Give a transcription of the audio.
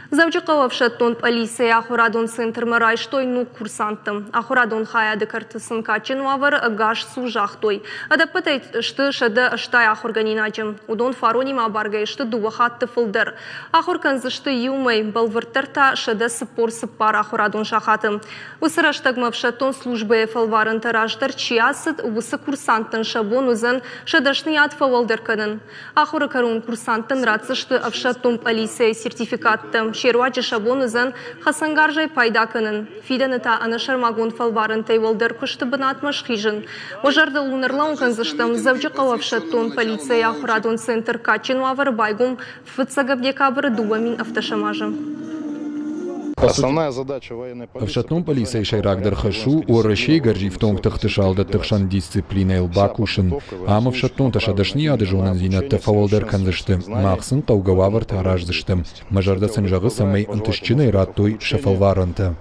Завджикова вшаттон полиция Ахурадон центр марайштой ну курсантым. Ахурадон хаяды картысын качын вавыр гаш сужахтой. Адапытай шты шады штай ахурганиначым. Удон фаронима баргай шты дуахатты фылдыр. Ахур канзышты юмай балвыртырта шады сыппор сыппар Ахурадон шахатым. Усыраштагма вшаттон службы фалварын тараштыр чиясыт усы курсантын шабон узын шадашны атфавалдыр кадын. Ахуры карун курсантын рацышты вшаттон полиция сертификаттым. Шеруачы шабон узын хасангаржай пайда кынын. Фиданыта анашармагон фалварын тайвалдыр кышты бынатмаш хижын. Ожарды лунарлаун канзыштым завджикова вшаттон полиция Ахурадон центр качын вавыр байгум фыцагаб декабры дуамин автошамажым. Основная задача военной полиции. В шатном полиции шайрагдер хашу, орашей гаржифтонг тахтышалда тахшан дисциплина илбакушин. Ама в шатном ташадашни адыжонан зинат тафавалдер канзышты. Мақсын таугававар тараждышты. Мажарда сынжағы самай антышчыны ираттой шафалваранты.